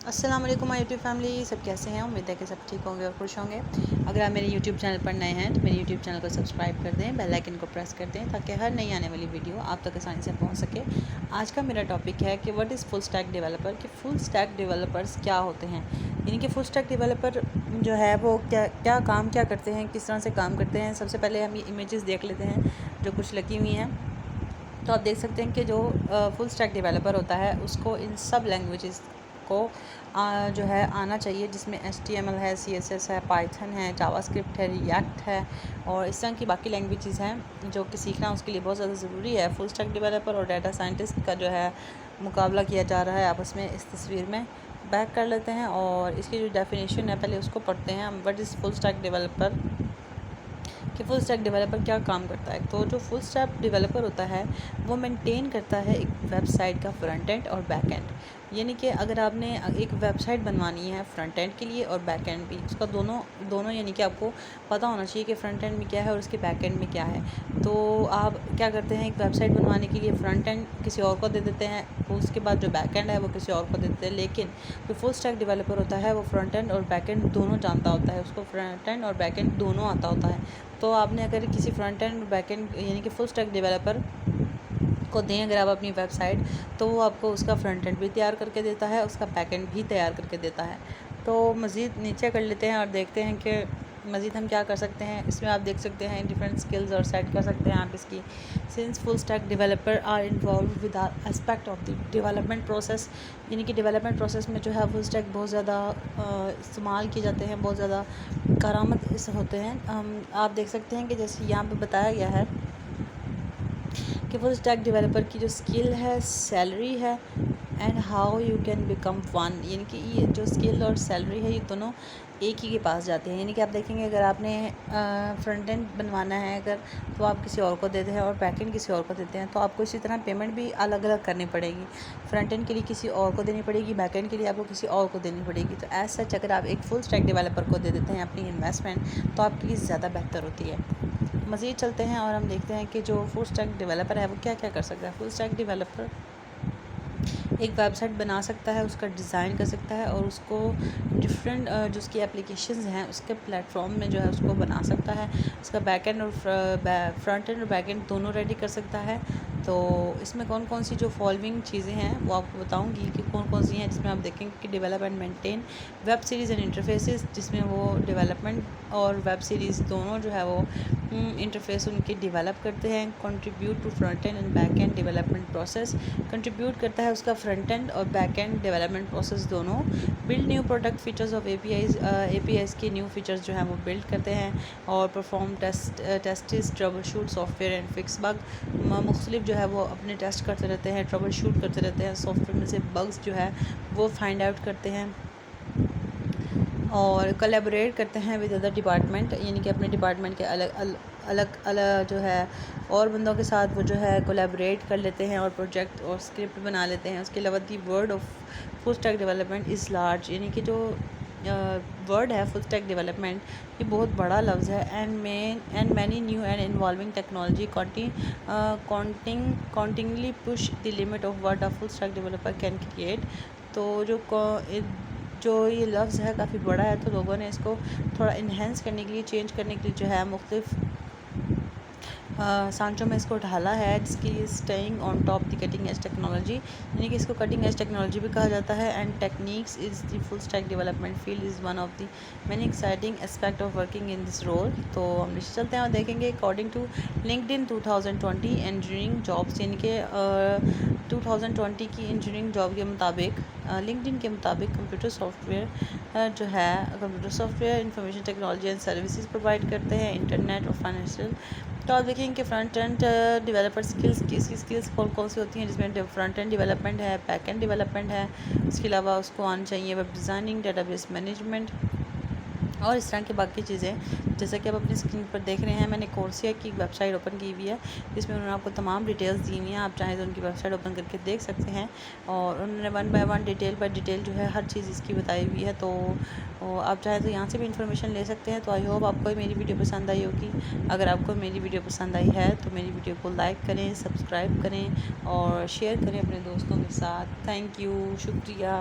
अस्सलाम वालेकुम my YouTube family, सब कैसे हैं। उम्मीद है कि सब ठीक होंगे और खुश होंगे। अगर आप मेरे यूट्यूब चैनल पर नए हैं तो मेरे यूट्यूब चैनल को सब्सक्राइब कर दें, बेल आइकन को प्रेस कर दें ताकि हर नई आने वाली वीडियो आप तक आसानी से पहुंच सके। आज का मेरा टॉपिक है कि what is full stack developer, कि फुल स्टैक डेवलपर्स क्या होते हैं। यानी कि फुल स्टैक डेवलपर जो है वो क्या काम क्या करते हैं, किस तरह से काम करते हैं। सबसे पहले हम ये इमेजेस देख लेते हैं जो कुछ लगी हुई हैं। तो आप देख सकते हैं कि जो फुल स्टैक डेवलपर होता है उसको इन सब लैंग्वेजेस को जो है आना चाहिए, जिसमें HTML है, CSS है, पाइथन है, जावास्क्रिप्ट है, रिएक्ट है और इस तरह की बाकी लैंग्वेजेस हैं जो कि सीखना उसके लिए बहुत ज़्यादा ज़रूरी है। फुल स्टैक डेवलपर और डाटा साइंटिस्ट का जो है मुकाबला किया जा रहा है आपस में। इस तस्वीर में बैक कर लेते हैं और इसकी जो डेफिनेशन है पहले उसको पढ़ते हैं हम। What is full stack developer, कि फुल स्टैक डेवलपर क्या काम करता है। तो जो फुल स्टैक डेवलपर होता है वो मेंटेन करता है एक वेबसाइट का फ्रंट एंड और बैक एंड। यानी कि अगर आपने एक वेबसाइट बनवानी है फ्रंट एंड के लिए और बैक एंड भी, उसका दोनों यानी कि आपको पता होना चाहिए कि फ्रंट एंड में क्या है और उसके बैक एंड में क्या है। तो आप क्या करते हैं, एक वेबसाइट बनवाने के लिए फ्रंट एंड किसी और को दे देते हैं, उसके बाद जो बैक एंड है वो किसी और को दे देते हैं। लेकिन जो फुल स्टैक डेवलपर होता है वो फ्रंट एंड और बैक एंड दोनों जानता होता है, उसको फ्रंट एंड और बैक एंड दोनों आता होता है। तो आपने अगर किसी फ्रंट एंड बैक एंड यानी कि फुल स्टैक डेवलपर को दें अगर आप अपनी वेबसाइट, तो वो आपको उसका फ्रंट एंड भी तैयार करके देता है, उसका बैक एंड भी तैयार करके देता है। तो मज़ीद नीचे कर लेते हैं और देखते हैं कि मज़ीद हम क्या कर सकते हैं। इसमें आप देख सकते हैं डिफरेंट स्किल्स और सेट कर सकते हैं आप इसकी। Since full stack developer are involve with are aspect of the development process, यानी कि डेवलपमेंट प्रोसेस में जो है फुल स्टैक बहुत ज़्यादा इस्तेमाल किए जाते हैं, बहुत ज़्यादा कारामद इस होते हैं। आप देख सकते हैं कि जैसे यहाँ पे बताया गया है कि फुल स्टैक डेवलपर की जो स्किल है, सैलरी है and how you can become one, यानी कि ये जो स्किल और सैलरी है ये दोनों एक ही के पास जाते हैं। यानी कि आप देखेंगे अगर आपने फ्रंट एंड बनवाना है अगर, तो आप किसी और को देते हैं और बैक एंड किसी और को देते हैं, तो आपको इसी तरह पेमेंट भी अलग अलग करनी पड़ेगी। फ्रंट एंड के लिए किसी और को देनी पड़ेगी, बैक एंड के लिए आपको किसी और को देनी पड़ेगी। तो एज सच अगर आप एक फुल स्टैक डेवलपर को दे देते हैं अपनी इन्वेस्टमेंट, तो आपके लिए ज़्यादा बेहतर होती है। मज़ीद चलते हैं और हम देखते हैं कि जो फुल स्टैक डेवलपर है वो क्या क्या कर सकता है। फुल स्टैक डेवलपर एक वेबसाइट बना सकता है, उसका डिज़ाइन कर सकता है और उसको डिफरेंट जो उसकी एप्लीकेशंस हैं उसके प्लेटफॉर्म में जो है उसको बना सकता है। उसका बैक एंड और फ्रंट एंड और बैक एंड दोनों रेडी कर सकता है। तो इसमें कौन कौन सी जो फॉलोइंग चीज़ें हैं वो आपको बताऊंगी कि कौन कौन सी हैं, जिसमें आप देखेंगे कि develop and maintain web series and interfaces, जिसमें वो डेवलपमेंट और वेब सीरीज़ दोनों जो है वो इंटरफेस उनके डेवलप करते हैं। Contribute to front end back end development process, contribute करता है उसका फ्रंट एंड और बैक एंड डेवलपमेंट प्रोसेस दोनों। Build new product features of APIs के न्यू फीचर्स जो हैं वो बिल्ड करते हैं और perform tests troubleshoot software and fix bug, मुख्तलिफ जो है वो अपने टेस्ट करते रहते हैं, ट्रबल शूट करते रहते हैं, सॉफ्टवेयर में से बग्स जो है वो फाइंड आउट करते हैं और कोलैबोरेट करते हैं विद अदर डिपार्टमेंट, यानी कि अपने डिपार्टमेंट के अलग जो है और बंदों के साथ वो जो है कोलैबोरेट कर लेते हैं और प्रोजेक्ट और स्क्रिप्ट बना लेते हैं। उसके अलावा the word of full stack development is large, यानी कि जो वर्ड है फुल स्टैक डेवलपमेंट ये बहुत बड़ा लफ्ज़ है। And many new and involving technology continuously push the limit of what a full stack developer can create. तो जो ये लफ्ज़ है काफ़ी बड़ा है, तो लोगों ने इसको थोड़ा इन्हेंस करने के लिए, चेंज करने के लिए जो है मुख्तलिफ सांचों में इसको ढाला है, जिसकी staying on top the cutting edge technology, यानी कि इसको कटिंग एज टेक्नोलॉजी भी कहा जाता है। And techniques is the full stack development field is one of the many exciting aspect of working in this role. तो हम नीचे चलते हैं और देखेंगे according to LinkedIn 2020 engineering jobs, यानी कि 2020 की इंजीनियरिंग जॉब के मुताबिक, लिंक्डइन के मुताबिक computer software information technology and services provide करते हैं, इंटरनेट और फाइनेंशियल। तो आप देखेंगे कि फ्रंट एंड डेवलपर स्किल्स की स्किल्स कौन कौन सी होती हैं, जिसमें फ्रंट एंड डेवलपमेंट है, बैक एंड डेवलपमेंट है, इसके अलावा उसको आनी चाहिए वेब डिज़ाइनिंग, डेटाबेस मैनेजमेंट और इस तरह की बाकी चीज़ें। जैसा कि आप अपनी स्क्रीन पर देख रहे हैं, मैंने कोर्सिया की वेबसाइट ओपन की हुई है जिसमें उन्होंने आपको तमाम डिटेल्स दी हुई हैं। आप चाहें तो उनकी वेबसाइट ओपन करके देख सकते हैं और उन्होंने 1 बाय 1 डिटेल बाय डिटेल जो है हर चीज़ इसकी बताई हुई है। तो आप चाहें तो यहाँ से भी इंफॉर्मेशन ले सकते हैं। तो आई होप आपको मेरी वीडियो पसंद आई होगी। अगर आपको मेरी वीडियो पसंद आई है तो मेरी वीडियो को लाइक करें, सब्सक्राइब करें और शेयर करें अपने दोस्तों के साथ। थैंक यू, शुक्रिया।